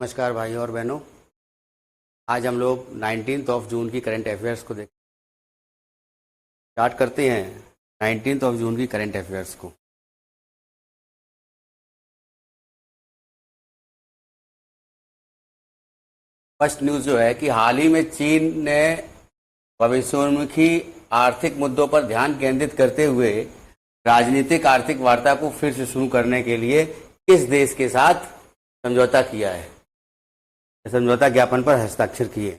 नमस्कार भाइयों और बहनों। आज हम लोग 19 जून की करंट अफेयर्स को देख स्टार्ट करते हैं। 19 जून की करंट अफेयर्स को फर्स्ट न्यूज़ जो है कि हाल ही में चीन ने भविष्योन्मुखी आर्थिक मुद्दों पर ध्यान केंद्रित करते हुए राजनीतिक आर्थिक वार्ता को फिर से शुरू करने के लिए किस देश के साथ समझौता किया है, समझौता ज्ञापन पर हस्ताक्षर किए।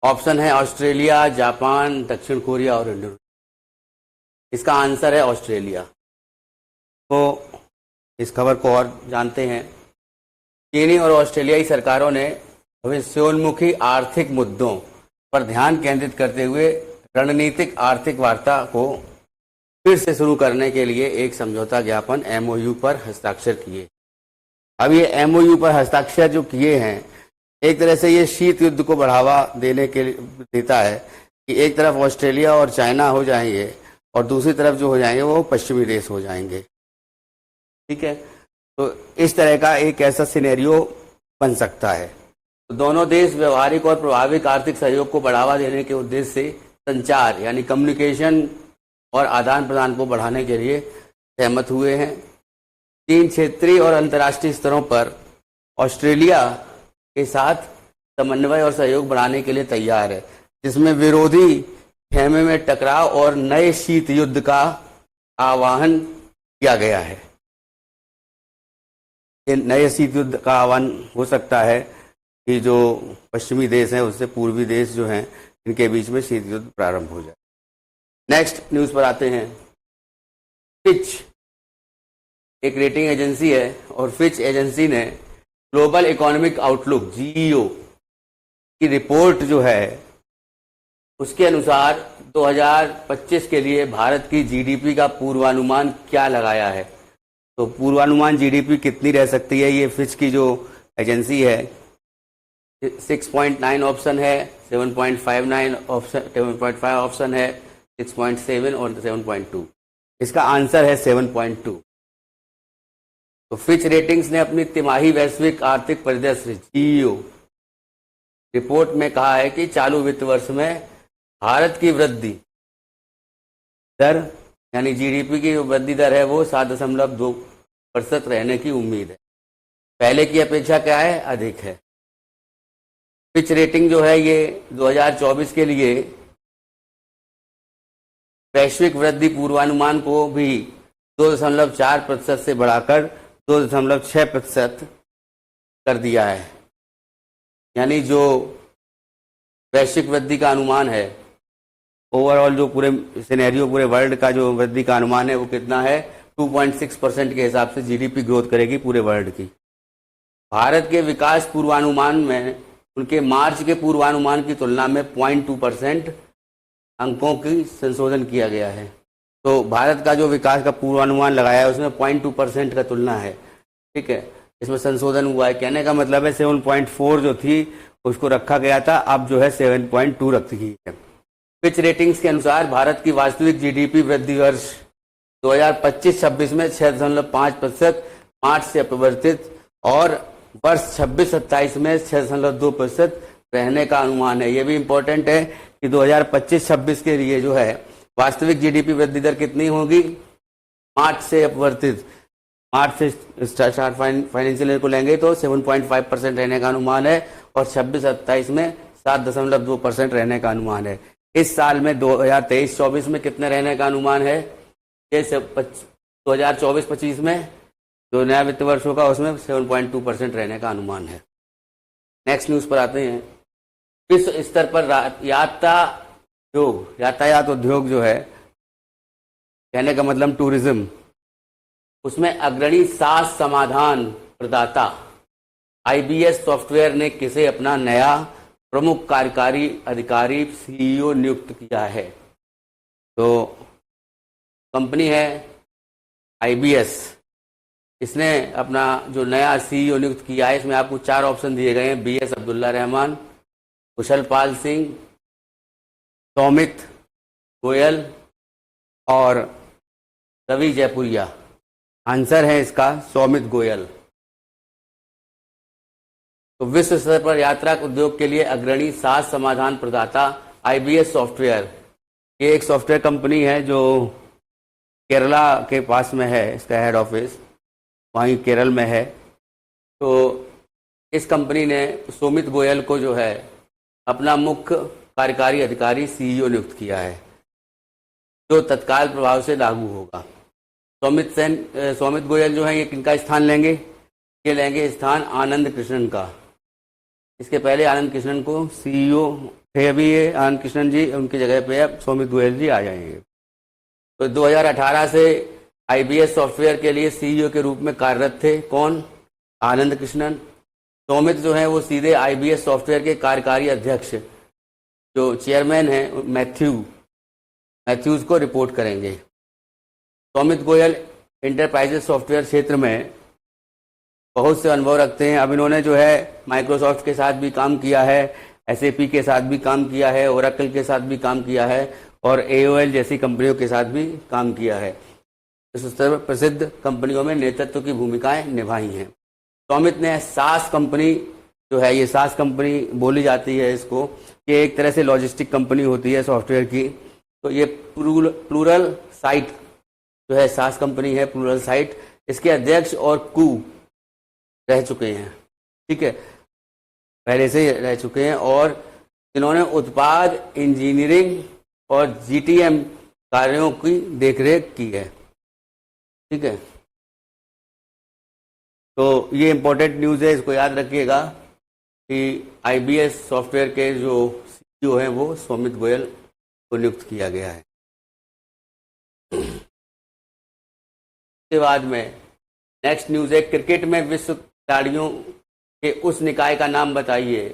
ऑप्शन है ऑस्ट्रेलिया, जापान, दक्षिण कोरिया और इंडोनेशिया। इसका आंसर है ऑस्ट्रेलिया। तो इस खबर को और जानते हैं। चीनी और ऑस्ट्रेलियाई सरकारों ने भविष्योन्मुखी आर्थिक मुद्दों पर ध्यान केंद्रित करते हुए रणनीतिक आर्थिक वार्ता को फिर से शुरू करने के लिए एक समझौता ज्ञापन MOU पर हस्ताक्षर किए। अब ये MOU पर हस्ताक्षर जो किए हैं, एक तरह से ये शीत युद्ध को बढ़ावा देने के लिए देता है कि एक तरफ ऑस्ट्रेलिया और चाइना हो जाएंगे और दूसरी तरफ जो हो जाएंगे वो पश्चिमी देश हो जाएंगे। ठीक है, तो इस तरह का एक ऐसा सिनेरियो बन सकता है। तो दोनों देश व्यवहारिक और प्रभाविक आर्थिक सहयोग को बढ़ावा देने के उद्देश्य से संचार यानी कम्युनिकेशन और आदान प्रदान को बढ़ाने के लिए सहमत हुए हैं। तीन क्षेत्रीय और अंतर्राष्ट्रीय स्तरों पर ऑस्ट्रेलिया के साथ समन्वय और सहयोग बढ़ाने के लिए तैयार है, जिसमें विरोधी खेमे में टकराव और नए शीत युद्ध का आह्वान किया गया है। नए शीत युद्ध का आह्वान हो सकता है कि जो पश्चिमी देश हैं उससे पूर्वी देश जो हैं इनके बीच में शीत युद्ध प्रारंभ हो जाए। नेक्स्ट न्यूज़ पर आते हैं। फिच एक रेटिंग एजेंसी है और फिच एजेंसी ने ग्लोबल इकोनॉमिक आउटलुक GEO की रिपोर्ट जो है उसके अनुसार 2025 के लिए भारत की GDP का पूर्वानुमान क्या लगाया है। तो पूर्वानुमान GDP कितनी रह सकती है, ये फिच की जो एजेंसी है 6.9 ऑप्शन है, 7.59 ऑप्शन, 7.5 ऑप्शन है, 6.7 और 7.2। इसका आंसर है 7.2। तो फिच रेटिंग्स ने अपनी तिमाही वैश्विक आर्थिक परिदृश्य GEO रिपोर्ट में कहा है कि चालू वित्त वर्ष में भारत की वृद्धि दर यानी GDP की वृद्धि दर है वो 7.2% रहने की उम्मीद है। पहले की अपेक्षा क्या है, अधिक है। फिच रेटिंग जो है ये 2024 के लिए वैश्विक वृद्धि पूर्वानुमान को भी 2.4% से बढ़ाकर 2.6% कर दिया है। यानी जो वैश्विक वृद्धि का अनुमान है, ओवरऑल जो पूरे सिनेरियो पूरे वर्ल्ड का जो वृद्धि का अनुमान है वो कितना है, 2.6% के हिसाब से GDP ग्रोथ करेगी पूरे वर्ल्ड की। भारत के विकास पूर्वानुमान में उनके मार्च के पूर्वानुमान की तुलना में 0.2% अंकों की संशोधन किया गया है। तो भारत का जो विकास का पूर्वानुमान लगाया है उसमें 0.2% का तुलना है। ठीक है, इसमें संशोधन हुआ है। कहने का मतलब है 7.4 जो थी उसको रखा गया था, अब जो है 7.2 रखी गई है। फिच रेटिंग्स के अनुसार भारत की वास्तविक GDP वृद्धि वर्ष 2025-26 में 6.5% मार्च से अपरिवर्तित और वर्ष 26-27 में 6.2% रहने का अनुमान है। ये भी इम्पोर्टेंट है कि 2025-26 के लिए जो है वास्तविक GDP वृद्धि दर कितनी होगी, मार्च से अपरिवर्तित, मार्च से स्टार्ट फाइनेंशियल ईयर को लेंगे तो 7.5% रहने का अनुमान है और 26-27 में 7.2% रहने का अनुमान है। इस साल में 2023-24 में कितने रहने का अनुमान है, 2024-25 में जो नया वित्त वर्ष होगा उसमें 7.2% रहने का अनुमान है। नेक्स्ट न्यूज़ पर आते हैं। विश्व स्तर पर यातायात उद्योग जो है, कहने का मतलब टूरिज्म, उसमें अग्रणी SaaS समाधान प्रदाता IBS सॉफ्टवेयर ने किसे अपना नया प्रमुख कार्यकारी अधिकारी CEO नियुक्त किया है। तो कंपनी है IBS, इसने अपना जो नया CEO नियुक्त किया है इसमें आपको 4 ऑप्शन दिए गए हैं, BS अब्दुल्ला रहमान, कुशल पाल सिंह, सौमित गोयल और रवि जयपुरिया। आंसर है इसका सौमित गोयल। तो विश्व स्तर पर यात्रा उद्योग के लिए अग्रणी साज समाधान प्रदाता आईबीएस सॉफ्टवेयर, ये एक सॉफ्टवेयर कंपनी है जो केरला के पास में है, इसका हेड ऑफिस वहीं केरल में है। तो इस कंपनी ने सुमित गोयल को जो है अपना मुख्य कार्यकारी अधिकारी सीईओ नियुक्त किया है, जो तत्काल प्रभाव से लागू होगा। सौमित गोयल जो है ये किनका स्थान लेंगे? ये लेंगे स्थान आनंद कृष्णन का। इसके पहले आनंद कृष्णन को सीईओ थे, अभी ये आनंद कृष्णन जी उनकी जगह पे अब सौमित गोयल जी आ जाएंगे। तो 2018 से आईबीएस सॉफ्टवेयर के लिए सीईओ के रूप में कार्यरत थे कौन? आनंद कृष्णन। सौमित जो है वो सीधे आईबीएस सॉफ्टवेयर के कार्यकारी अध्यक्ष जो चेयरमैन है मैथ्यूज को रिपोर्ट करेंगे। सौमित गोयल इंटरप्राइजेस सॉफ्टवेयर क्षेत्र में बहुत से अनुभव रखते हैं। अब इन्होंने जो है माइक्रोसॉफ्ट के साथ भी काम किया है, एसएपी के साथ भी काम किया है, ओरेकल के साथ भी काम किया है और एओएल जैसी कंपनियों के साथ भी काम किया है। इस स्तर पर प्रसिद्ध कंपनियों में नेतृत्व की भूमिकाएं निभाई हैं। सौमित ने सास कंपनी जो है, ये सास कंपनी बोली जाती है इसको, ये एक तरह से लॉजिस्टिक कंपनी होती है सॉफ्टवेयर की। तो ये प्लूरल साइट जो है सास कंपनी है, प्लूरल साइट, इसके अध्यक्ष और कू रह चुके हैं, ठीक है, पहले से ही रह चुके हैं, और इन्होंने उत्पाद इंजीनियरिंग और जीटीएम कार्यों की देखरेख की है, ठीक है। तो ये इंपॉर्टेंट न्यूज़ है, इसको याद रखिएगा कि आईबीएस सॉफ्टवेयर के जो सीईओ हैं वो सौमित गोयल को नियुक्त किया गया है। उसके बाद में नेक्स्ट न्यूज़ है, क्रिकेट में विश्व खिलाड़ियों के उस निकाय का नाम बताइए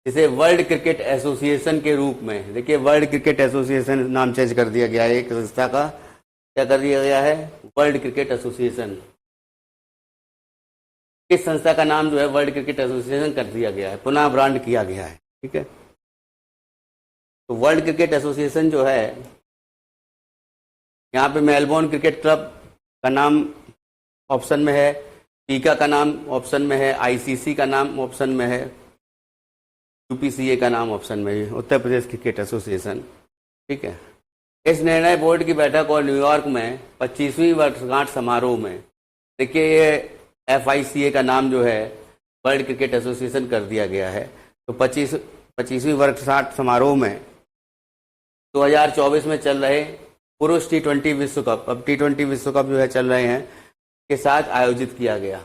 जिसे वर्ल्ड क्रिकेट एसोसिएशन के रूप में, देखिए वर्ल्ड क्रिकेट एसोसिएशन नाम चेंज कर दिया गया है, एक संस्था का क्या कर दिया गया है, वर्ल्ड क्रिकेट एसोसिएशन। इस संस्था का नाम जो है वर्ल्ड क्रिकेट एसोसिएशन कर दिया गया है, पुनः ब्रांड किया गया है, ठीक है। तो वर्ल्ड क्रिकेट एसोसिएशन जो है, यहाँ पे मेलबोर्न क्रिकेट क्लब का नाम ऑप्शन में है, पीका का नाम ऑप्शन में है, आईसीसी का नाम ऑप्शन में है, यूपीसीए का नाम ऑप्शन में है, उत्तर प्रदेश क्रिकेट एसोसिएशन, ठीक है। इस निर्णय बोर्ड की बैठक और न्यूयॉर्क में 25वीं वर्षगांठ समारोह में, देखिए ये FICA का नाम जो है वर्ल्ड क्रिकेट एसोसिएशन कर दिया गया है। तो 25वीं वर्षगांठ समारोह में 2024 में चल रहे पुरुष T20 विश्व कप, अब T20 विश्व कप जो है चल रहे हैं, के साथ आयोजित किया गया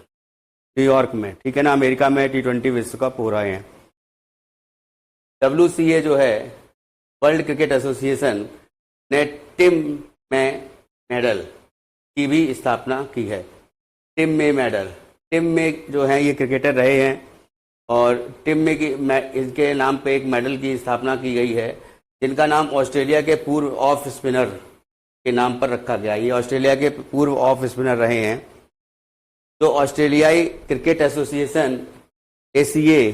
न्यूयॉर्क में, ठीक है ना। अमेरिका में T20 विश्व कप हो रहे हैं। WCA जो है वर्ल्ड क्रिकेट एसोसिएशन ने टिम में मेडल की भी स्थापना की है। टिम में मेडल, टिम में जो है ये क्रिकेटर रहे हैं और टिम में की इनके नाम पे एक मेडल की स्थापना की गई है, जिनका नाम ऑस्ट्रेलिया के पूर्व ऑफ स्पिनर के नाम पर रखा गया। ये ऑस्ट्रेलिया के पूर्व ऑफ स्पिनर रहे हैं। तो ऑस्ट्रेलियाई क्रिकेट एसोसिएशन ACA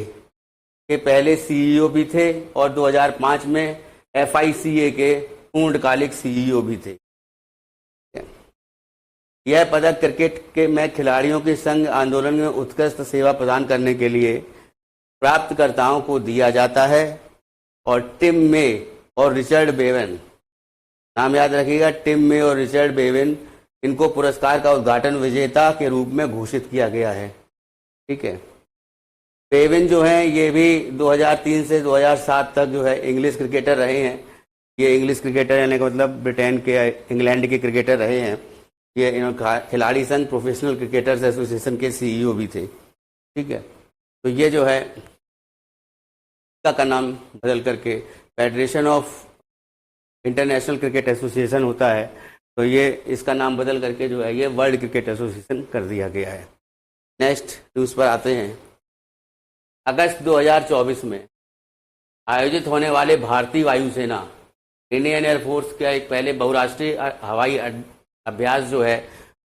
के पहले सीईओ भी थे और 2005 में FICA के पूर्णकालिक सीईओ भी थे। यह पदक क्रिकेट के में खिलाड़ियों के संघ आंदोलन में उत्कृष्ट सेवा प्रदान करने के लिए प्राप्तकर्ताओं को दिया जाता है और टिम मे और रिचर्ड बेवन, नाम याद रखिएगा, टिम मे और रिचर्ड बेवन, इनको पुरस्कार का उद्घाटन विजेता के रूप में घोषित किया गया है, ठीक है। बेवन जो हैं ये भी 2003 से 2007 तक जो है इंग्लिश क्रिकेटर रहे हैं। ये इंग्लिश क्रिकेटर यानी कि मतलब ब्रिटेन के, इंग्लैंड के क्रिकेटर रहे हैं। ये खिलाड़ी संघ प्रोफेशनल क्रिकेटर्स एसोसिएशन के सीईओ भी थे, ठीक है। तो ये जो है का नाम बदल करके federation of international cricket association होता है, तो ये इसका नाम बदल करके जो है ये वर्ल्ड क्रिकेट एसोसिएशन कर दिया गया है। नेक्स्ट न्यूज़ पर आते हैं। अगस्त 2024 में आयोजित होने वाले भारतीय वायुसेना इंडियन एयरफोर्स का एक पहले बहुराष्ट्रीय हवाई अभ्यास जो है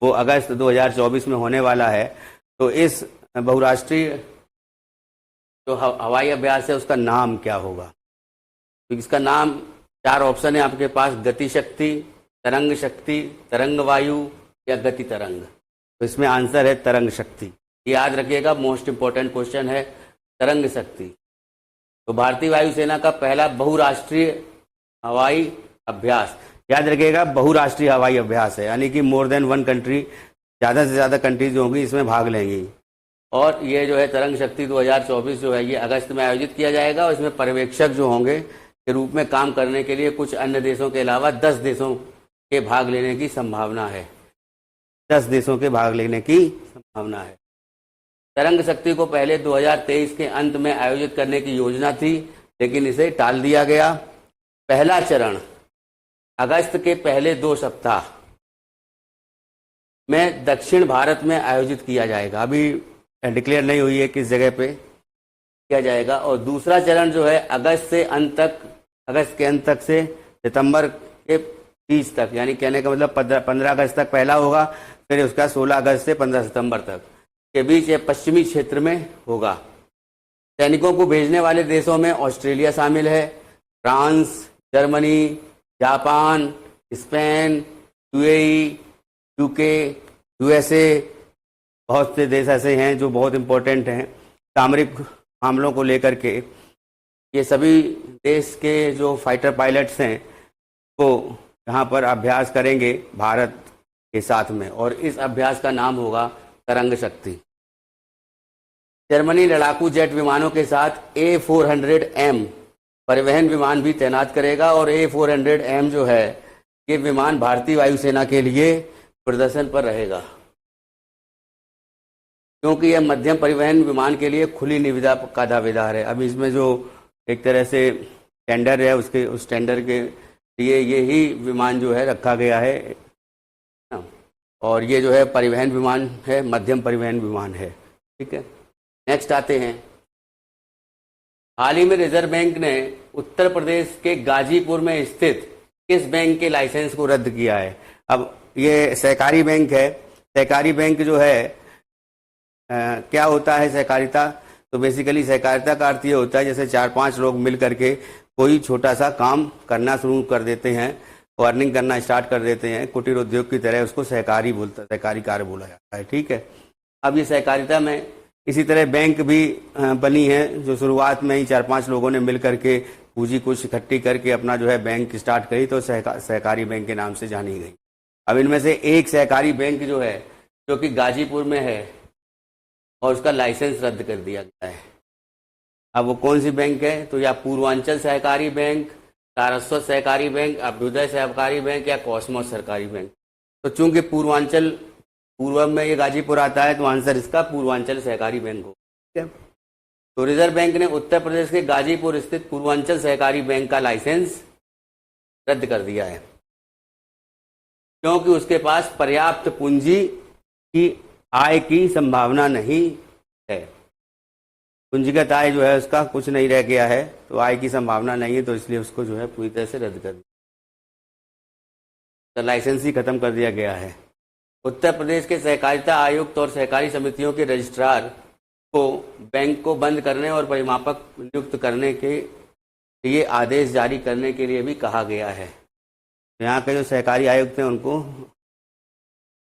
वो अगस्त 2024 में होने वाला है। तो इस बहुराष्ट्रीय जो हवाई अभ्यास है उसका नाम क्या होगा? तो इसका नाम 4 ऑप्शन है आपके पास, गति शक्ति, तरंग शक्ति, तरंग वायु या गति तरंग। तो इसमें आंसर है तरंग शक्ति। याद रखिएगा, मोस्ट इंपॉर्टेंट क्वेश्चन है, तरंग शक्ति। तो भारतीय वायुसेना का पहला बहुराष्ट्रीय हवाई अभ्यास, याद रखिएगा बहुराष्ट्रीय हवाई अभ्यास है, यानी कि मोर देन वन कंट्री, ज़्यादा से ज़्यादा कंट्रीज जो होंगी इसमें भाग लेंगी। और ये जो है तरंग शक्ति 2024 जो है ये अगस्त में आयोजित किया जाएगा और इसमें पर्यवेक्षक जो होंगे के रूप में काम करने के लिए कुछ अन्य देशों के अलावा 10 देशों के भाग लेने की संभावना है। 10 देशों के भाग लेने की संभावना है। तरंग शक्ति को पहले 2023 के अंत में आयोजित करने की योजना थी, लेकिन इसे टाल दिया गया। पहला चरण अगस्त के पहले 2 सप्ताह में दक्षिण भारत में आयोजित किया जाएगा। अभी डिक्लेयर नहीं हुई है किस जगह पे किया जाएगा। और दूसरा चरण जो है अगस्त के अंत तक से सितंबर के 30 तक, यानी कहने का मतलब 15 अगस्त तक पहला होगा, फिर उसका 16 अगस्त से 15 सितंबर तक के बीच ये पश्चिमी क्षेत्र में होगा। सैनिकों को भेजने वाले देशों में ऑस्ट्रेलिया शामिल है, France, Germany, Japan, Spain, UAE, UK, USA, बहुत से देश ऐसे हैं जो बहुत इम्पोर्टेंट हैं सामरिक मामलों को लेकर के। ये सभी देश के जो फाइटर पायलट्स हैं वो यहाँ पर अभ्यास करेंगे भारत के साथ में, और इस अभ्यास का नाम होगा तरंग शक्ति। जर्मनी लड़ाकू जेट विमानों के साथ A400M परिवहन विमान भी तैनात करेगा, और A400M जो है ये विमान भारतीय वायुसेना के लिए प्रदर्शन पर रहेगा, क्योंकि यह मध्यम परिवहन विमान के लिए खुली निविदा का दावेदार है। अभी इसमें जो एक तरह से टेंडर है उस टेंडर के लिए यही विमान जो है रखा गया है, और ये जो है परिवहन विमान है, मध्यम परिवहन विमान है। ठीक है, नेक्स्ट आते हैं। हाल ही में रिजर्व बैंक ने उत्तर प्रदेश के गाजीपुर में स्थित किस बैंक के लाइसेंस को रद्द किया है? अब ये सहकारी बैंक है। सहकारी बैंक जो है क्या होता है सहकारिता? तो बेसिकली सहकारिता का अर्थ ये होता है जैसे 4-5 लोग मिल करके कोई छोटा सा काम करना शुरू कर देते हैं, अर्निंग करना स्टार्ट कर देते हैं, कुटीर उद्योग की तरह, उसको सहकारी कार्य बोला जाता है। ठीक है, अब ये सहकारिता में इसी तरह बैंक भी बनी है, जो शुरुआत में ही 4-5 लोगों ने मिल करके पूंजी कुछ इकट्ठी करके अपना जो है बैंक स्टार्ट करी, तो सहकारी बैंक के नाम से जानी गई। अब इनमें से एक सहकारी बैंक जो है जो कि गाजीपुर में है और उसका लाइसेंस रद्द कर दिया गया है। अब वो कौन सी बैंक है? तो या पूर्वांचल सहकारी बैंक, सारस्वत सहकारी बैंक, अभ्युदय सहकारी बैंक या कॉस्मोस सहकारी बैंक। तो चूंकि पूर्व में ये गाजीपुर आता है तो आंसर इसका पूर्वांचल सहकारी बैंक हो। ठीक है, तो रिजर्व बैंक ने उत्तर प्रदेश के गाजीपुर स्थित पूर्वांचल सहकारी बैंक का लाइसेंस रद्द कर दिया है, क्योंकि उसके पास पर्याप्त पूंजी की आय की संभावना नहीं है। पूंजीगत आय जो है उसका कुछ नहीं रह गया है, तो आय की संभावना नहीं है, तो इसलिए उसको जो है पूरी तरह से रद्द कर दिया, तो लाइसेंस ही खत्म कर दिया गया है। उत्तर प्रदेश के सहकारिता आयुक्त और सहकारी समितियों के रजिस्ट्रार को बैंक को बंद करने और परिमापक नियुक्त करने के लिए आदेश जारी करने के लिए भी कहा गया है। यहाँ के जो सहकारी आयुक्त हैं उनको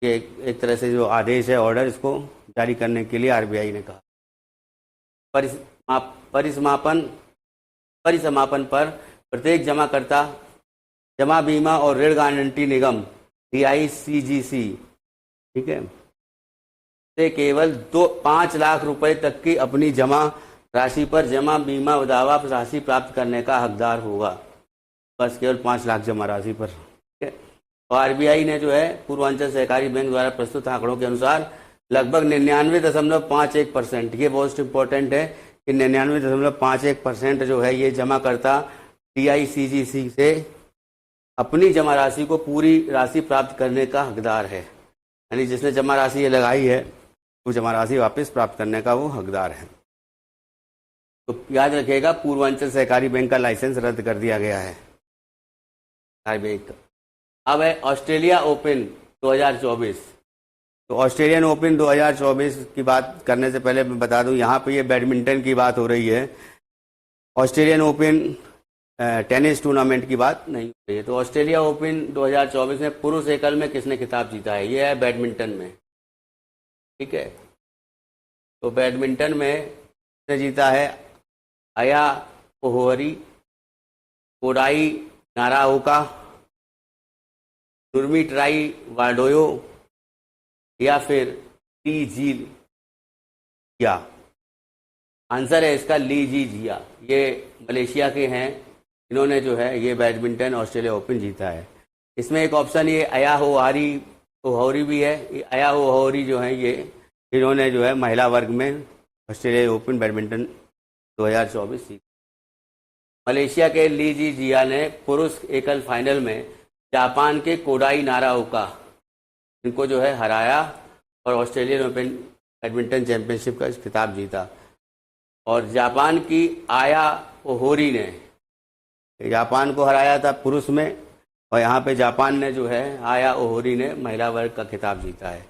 ये एक तरह से जो आदेश है, ऑर्डर, इसको जारी करने के लिए आरबीआई ने कहा। परिसमापन पर प्रत्येक जमाकर्ता जमा बीमा और ऋण गारंटी निगम DICGC, ठीक है, से केवल 5 लाख रुपए तक की अपनी जमा राशि पर जमा बीमा दावा राशि प्राप्त करने का हकदार होगा। बस केवल 5 लाख जमा राशि पर। ठीक है, और आरबीआई ने जो है पूर्वांचल सहकारी बैंक द्वारा प्रस्तुत आंकड़ों के अनुसार लगभग 99.51%, ये बहुत इंपॉर्टेंट है कि 99.51% जो है ये जमा करता DICGC से अपनी जमा राशि को पूरी राशि प्राप्त करने का हकदार है, यानी जिसने जमा राशि ये लगाई है वो जमा राशि वापस प्राप्त करने का वो हकदार है। तो याद रखिएगा, पूर्वांचल सहकारी बैंक का लाइसेंस रद्द कर दिया गया है आरबीआई का। अब है ऑस्ट्रेलिया ओपन 2024। तो ऑस्ट्रेलियन ओपन 2024 की बात करने से पहले मैं बता दूं, यहाँ पे ये बैडमिंटन की बात हो रही है, ऑस्ट्रेलियन ओपन टेनिस टूर्नामेंट की बात नहीं हो रही है। तो ऑस्ट्रेलिया ओपन 2024 में पुरुष एकल में किसने खिताब जीता है? ये है बैडमिंटन में। ठीक है, तो बैडमिंटन में ने जीता है अया ओहोरी, कोडाई नाराओका, नुर्मीटराई वाडोयो या फिर ली जी जिया। आंसर है इसका ली जी जिया। ये मलेशिया के हैं, इन्होंने जो है ये बैडमिंटन ऑस्ट्रेलिया ओपन जीता है। इसमें एक ऑप्शन ये अया ओहोरी भी है। ये अया ओहोरी जो है ये इन्होंने जो है महिला वर्ग में ऑस्ट्रेलिया ओपन बैडमिंटन 2024 जीता। मलेशिया के ली जी जिया ने पुरुष एकल फाइनल में जापान के कोडाई नाराओका इनको जो है हराया और ऑस्ट्रेलियन ओपन बैडमिंटन चैंपियनशिप का खिताब जीता। और जापान की आया ओहोरी ने जापान को हराया था पुरुष में, और यहाँ पे जापान ने जो है आया ओहोरी ने महिला वर्ग का खिताब जीता है।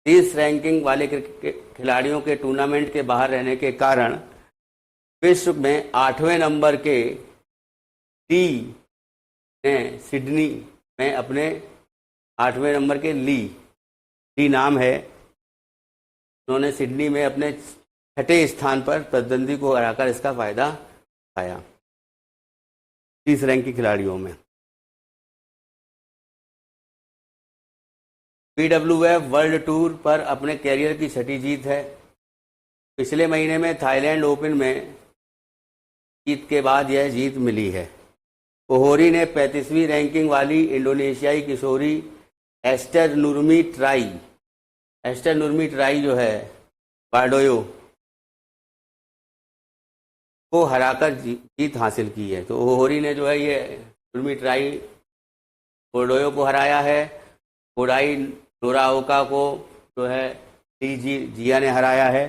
30 रैंकिंग वाले खिलाड़ियों के टूर्नामेंट के बाहर रहने के कारण विश्व में 8वें नंबर के ली ने सिडनी में अपने 8वें नंबर के ली नाम है, उन्होंने सिडनी में अपने 6ठे स्थान पर प्रतिद्वंदी को हराकर इसका फायदा उठाया 30 रैंक के खिलाड़ियों में। BWF वर्ल्ड टूर पर अपने कैरियर की 6ठी जीत है। पिछले महीने में थाईलैंड ओपन में जीत के बाद यह जीत मिली है। ओहोरी ने 35वीं रैंकिंग वाली इंडोनेशियाई किशोरी एस्टर नुर्मी ट्राई जो है वाडोयो को हराकर जीत हासिल की है। तो ओहोरी ने जो है ये नुर्मी ट्राई वाडोयो को हराया है। कोडाई नोराओका को जो है ली जी जिया ने हराया है,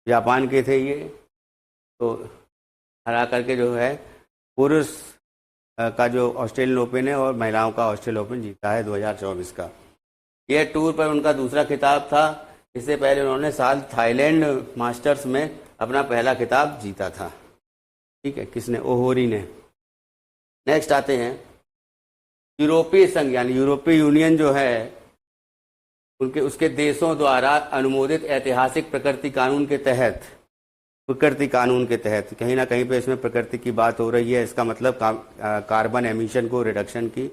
जापान के थे ये, तो हरा करके जो है पुरुष का जो ऑस्ट्रेलियन ओपन है और महिलाओं का ऑस्ट्रेलियन ओपन जीता है 2024 का। यह टूर पर उनका दूसरा खिताब था। इससे पहले उन्होंने साल थाईलैंड मास्टर्स में अपना पहला खिताब जीता था। ठीक है, किसने? ओहोरी ने। नेक्स्ट आते हैं यूरोपीय संघ यानी यूरोपीय यूनियन जो है उसके देशों द्वारा अनुमोदित ऐतिहासिक प्रकृति कानून के तहत कहीं ना कहीं पे इसमें प्रकृति की बात हो रही है। इसका मतलब कार्बन एमिशन को रिडक्शन की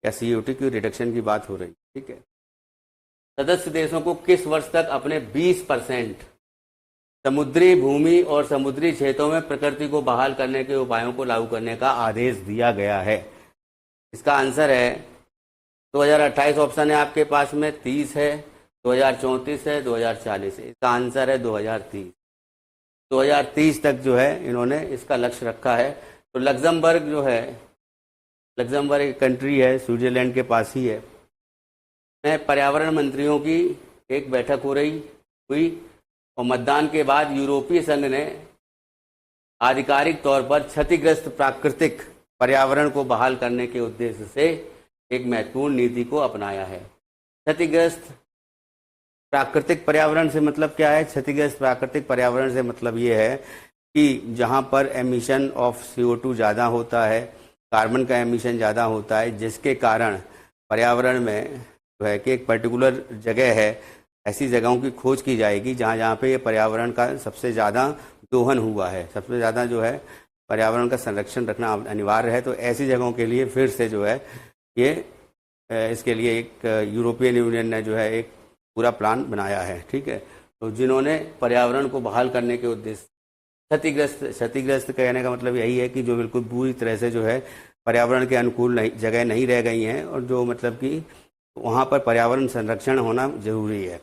या CO2 की रिडक्शन की बात हो रही है। ठीक है, सदस्य देशों को किस वर्ष तक अपने 20% समुद्री भूमि और समुद्री क्षेत्रों में प्रकृति को बहाल करने के उपायों को लागू करने का आदेश दिया गया है? इसका आंसर है 2028 ऑप्शन है आपके पास में, 30 है, 2034 है, 2040 है। इसका आंसर है 2030। 2030 तक जो है इन्होंने इसका लक्ष्य रखा है। तो लग्जमबर्ग जो है, लग्जमबर्ग एक कंट्री है, स्विट्जरलैंड के पास ही है, में पर्यावरण मंत्रियों की एक बैठक हुई और मतदान के बाद यूरोपीय संघ ने आधिकारिक तौर पर क्षतिग्रस्त प्राकृतिक पर्यावरण को बहाल करने के उद्देश्य से एक महत्वपूर्ण नीति को अपनाया है। क्षतिग्रस्त प्राकृतिक पर्यावरण से मतलब क्या है? क्षतिग्रस्त प्राकृतिक पर्यावरण से मतलब ये है कि जहाँ पर एमिशन ऑफ CO2 ज़्यादा होता है, कार्बन का एमिशन ज़्यादा होता है, जिसके कारण पर्यावरण में जो है कि एक पर्टिकुलर जगह है, ऐसी जगहों की खोज की जाएगी जहाँ पे ये पर्यावरण का सबसे ज़्यादा दोहन हुआ है, सबसे ज़्यादा जो है पर्यावरण का संरक्षण रखना अनिवार्य है। तो ऐसी जगहों के लिए फिर से जो है ये इसके लिए एक यूरोपियन यूनियन ने जो है एक पूरा प्लान बनाया है। ठीक है, तो जिन्होंने पर्यावरण को बहाल करने के उद्देश्य क्षतिग्रस्त कहने का मतलब यही है कि जो बिल्कुल पूरी तरह से जो है पर्यावरण के अनुकूल जगह नहीं रह गई हैं और जो मतलब कि वहाँ पर पर्यावरण संरक्षण होना जरूरी है।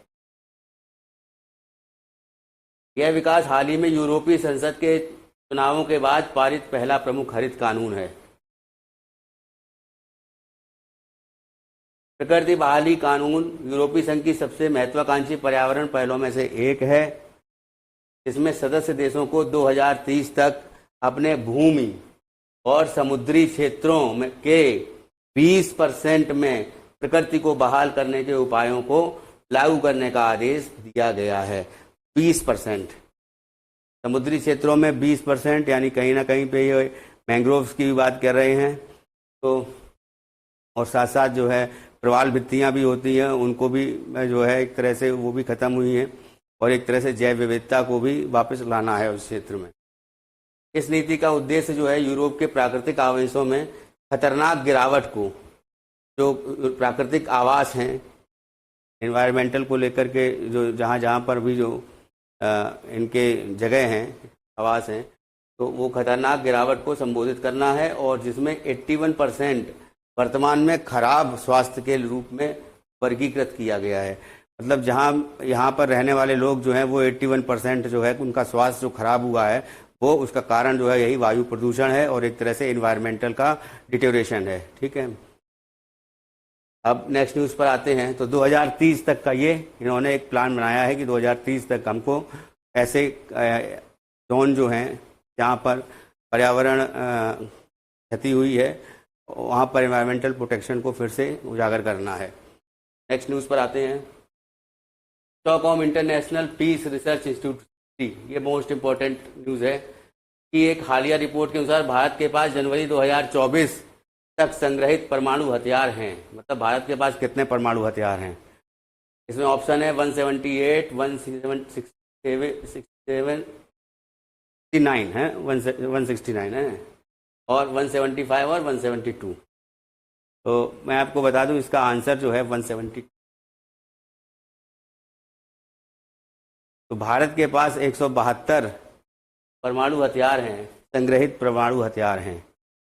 यह विकास हाल ही में यूरोपीय संसद के चुनावों के बाद पारित पहला प्रमुख हरित कानून है। प्रकृति बहाली कानून यूरोपीय संघ की सबसे महत्वाकांक्षी पर्यावरण पहलों में से एक है। इसमें सदस्य देशों को 2030 तक अपने भूमि और समुद्री क्षेत्रों में के 20% में प्रकृति को बहाल करने के उपायों को लागू करने का आदेश दिया गया है। 20% समुद्री क्षेत्रों में 20%, यानी कहीं ना कहीं पे ये मैंग्रोव्स की भी बात कर रहे हैं। तो और साथ साथ जो है प्रवाल भित्तियाँ भी होती हैं, उनको भी जो है एक तरह से वो भी ख़त्म हुई हैं। और एक तरह से जैव विविधता को भी वापस लाना है उस क्षेत्र में। इस नीति का उद्देश्य जो है यूरोप के प्राकृतिक आवासों में खतरनाक गिरावट को, जो प्राकृतिक आवास हैं, एनवायरमेंटल को लेकर के जो जहाँ जहाँ पर भी जो इनके जगह हैं, आवास हैं, तो वो खतरनाक गिरावट को संबोधित करना है, और जिसमें 81% वर्तमान में खराब स्वास्थ्य के रूप में वर्गीकृत किया गया है। मतलब जहाँ यहाँ पर रहने वाले लोग जो हैं वो 81% जो है उनका स्वास्थ्य जो खराब हुआ है, वो उसका कारण जो है यही वायु प्रदूषण है और एक तरह से इन्वायरमेंटल का डिटेरियोरेशन है। ठीक है, अब नेक्स्ट न्यूज़ पर आते हैं। तो 2030 तक का ये इन्होंने एक प्लान बनाया है कि 2030 तक हमको ऐसे जोन जो हैं जहाँ पर पर्यावरण क्षति हुई है, वहाँ पर एनवायरमेंटल प्रोटेक्शन को फिर से उजागर करना है। नेक्स्ट न्यूज़ पर आते हैं। Stockholm International Peace Research Institute, ये मोस्ट इम्पोर्टेंट न्यूज़ है कि एक हालिया रिपोर्ट के अनुसार भारत के पास जनवरी 2024 तक संग्रहित परमाणु हथियार हैं। मतलब भारत के पास कितने परमाणु हथियार हैं? इसमें ऑप्शन है 178, 169 है, 169 है, और 175 और 172। तो मैं आपको बता दूं इसका आंसर जो है 170। तो भारत के पास 172 परमाणु हथियार हैं, संग्रहित परमाणु हथियार हैं।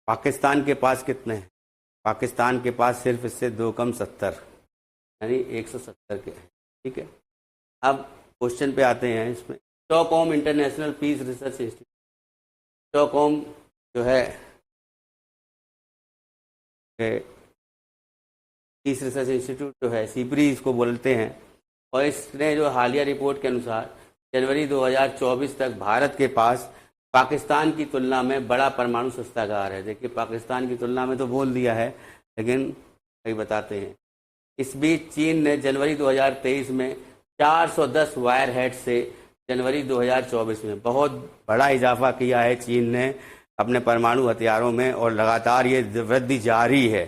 पाकिस्तान के पास कितने हैं? पाकिस्तान के पास सिर्फ इससे 2 कम 70, यानी 170 के हैं। ठीक है, अब क्वेश्चन पे आते हैं। इसमें Stockholm International Peace Research Institute, Stockholm जो है पीस रिसर्च इंस्टीट्यूट जो है, सीपरी इसको बोलते हैं, और इसने जो हालिया रिपोर्ट के अनुसार जनवरी 2024 तक भारत के पास पाकिस्तान की तुलना में बड़ा परमाणु शस्त्रागार है। देखिए, पाकिस्तान की तुलना में तो बोल दिया है, लेकिन वही बताते हैं। इस बीच चीन ने जनवरी 2023 में 410 वायर हेड से जनवरी 2024 में बहुत बड़ा इजाफा किया है चीन ने अपने परमाणु हथियारों में, और लगातार ये वृद्धि जारी है।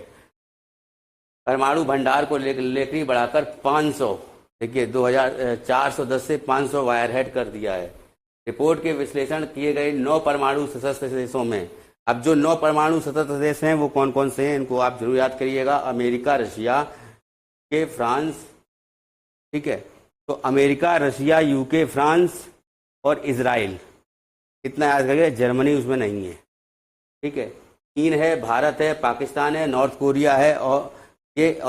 परमाणु भंडार को लेकर बढ़ाकर 500, देखिए 410 से 500 वायर हेड कर दिया है। रिपोर्ट के विश्लेषण किए गए 9 परमाणु सशस्त्र देशों में, अब जो 9 परमाणु सशस्त्र देश हैं वो कौन कौन से हैं, इनको आप जरूर याद करिएगा। America, Russia, UK, France. ठीक है, तो अमेरिका, रशिया, यूके, फ्रांस और इजराइल, इतना याद करिए। जर्मनी उसमें नहीं है। ठीक है, चीन है, भारत है, पाकिस्तान है, नॉर्थ कोरिया है, और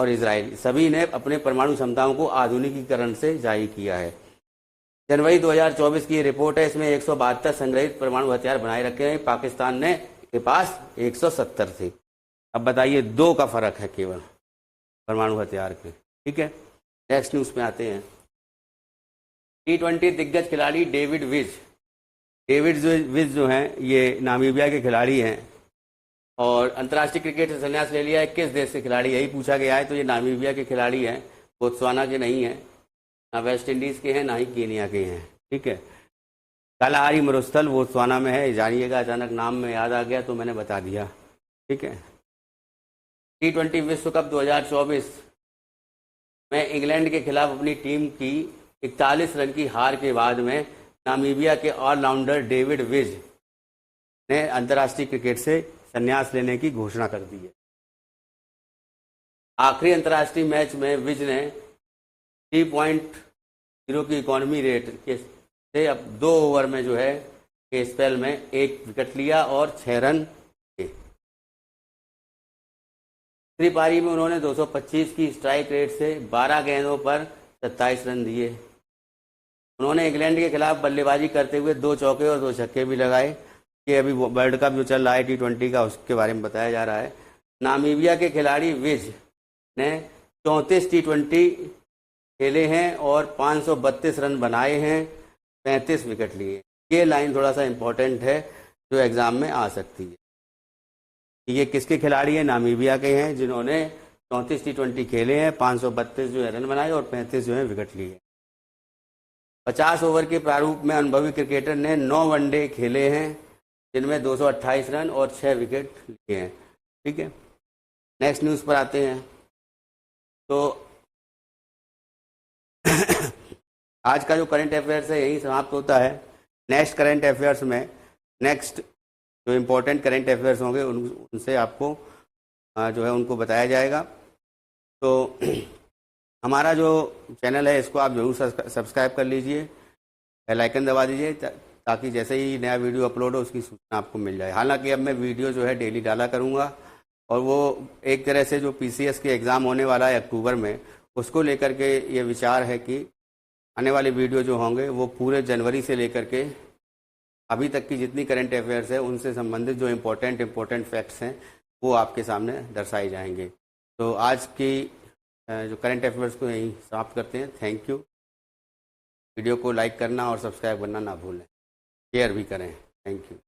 इजराइल, सभी ने अपने परमाणु क्षमताओं को आधुनिकीकरण से जारी किया है। जनवरी 2024 की रिपोर्ट है, इसमें 172 संग्रहित परमाणु हथियार बनाए रखे हैं। पाकिस्तान ने के पास 170 थे। अब बताइए, 2 का फर्क है केवल परमाणु हथियार के। ठीक है, नेक्स्ट न्यूज में आते हैं। T20 दिग्गज खिलाड़ी डेविड विज जो हैं, ये नामीबिया के खिलाड़ी हैं, और अंतर्राष्ट्रीय क्रिकेट से संन्यास ले लिया है। किस देश के खिलाड़ी, यही पूछा गया है। तो ये नामीबिया के खिलाड़ी हैं, बोत्सवाना के नहीं हैं, ना वेस्ट इंडीज़ के हैं, ना ही कीनिया के हैं। ठीक है, कालाहारी मरुस्थल बोत्सवाना में है, जानिएगा। अचानक नाम में याद आ गया तो मैंने बता दिया। ठीक है, T20 विश्व कप 2024 में इंग्लैंड के खिलाफ अपनी टीम की 41 रन की हार के बाद में नामीबिया के ऑलराउंडर डेविड विज ने अंतर्राष्ट्रीय क्रिकेट से संन्यास लेने की घोषणा कर दी है। आखिरी अंतर्राष्ट्रीय मैच में विज ने 3.0 की इकोनॉमी रेट से अब 2 ओवर में जो है के स्पेल में 1 विकेट लिया और 6 रन किए। तीसरी पारी में उन्होंने 225 की स्ट्राइक रेट से 12 गेंदों पर 27 रन दिए। उन्होंने इंग्लैंड के खिलाफ बल्लेबाजी करते हुए 2 चौके और 2 छक्के भी लगाए। कि अभी वर्ल्ड कप जो चल रहा है T20 का, उसके बारे में बताया जा रहा है। नामीबिया के खिलाड़ी विज ने 34 T20 खेले हैं और 532 रन बनाए हैं, 35 विकेट लिए। ये लाइन थोड़ा सा इम्पोर्टेंट है जो एग्जाम में आ सकती है। ये किसके खिलाड़ी हैं? नामीबिया के हैं, जिन्होंने 34 T20 खेले हैं, 532 जो है रन बनाए और 35 जो है विकेट लिए। 50 ओवर के प्रारूप में अनुभवी क्रिकेटर ने 9 वनडे खेले हैं, जिनमें 228 रन और 6 विकेट लिए हैं। ठीक है, नेक्स्ट न्यूज़ पर आते हैं। तो आज का जो करंट अफेयर्स है यही समाप्त होता है। नेक्स्ट करंट अफेयर्स में नेक्स्ट जो इम्पोर्टेंट करंट अफेयर्स होंगे उनसे आपको जो है उनको बताया जाएगा। तो हमारा जो चैनल है इसको आप जरूर सब्सक्राइब कर लीजिए, बेल आइकन दबा दीजिए ताकि जैसे ही नया वीडियो अपलोड हो उसकी सूचना आपको मिल जाए। हालांकि अब मैं वीडियो जो है डेली डाला करूंगा और वो एक तरह से जो पीसीएस के एग्ज़ाम होने वाला है अक्टूबर में, उसको लेकर के ये विचार है कि आने वाले वीडियो जो होंगे वो पूरे जनवरी से लेकर के अभी तक की जितनी करंट अफेयर्स है उनसे संबंधित जो इम्पोर्टेंट फैक्ट्स हैं वो आपके सामने दर्शाए जाएंगे। तो आज की जो करंट अफेयर्स को यहीं समाप्त करते हैं। Thank you. वीडियो को लाइक करना और सब्सक्राइब करना ना भूलें, शेयर भी करें। Thank you.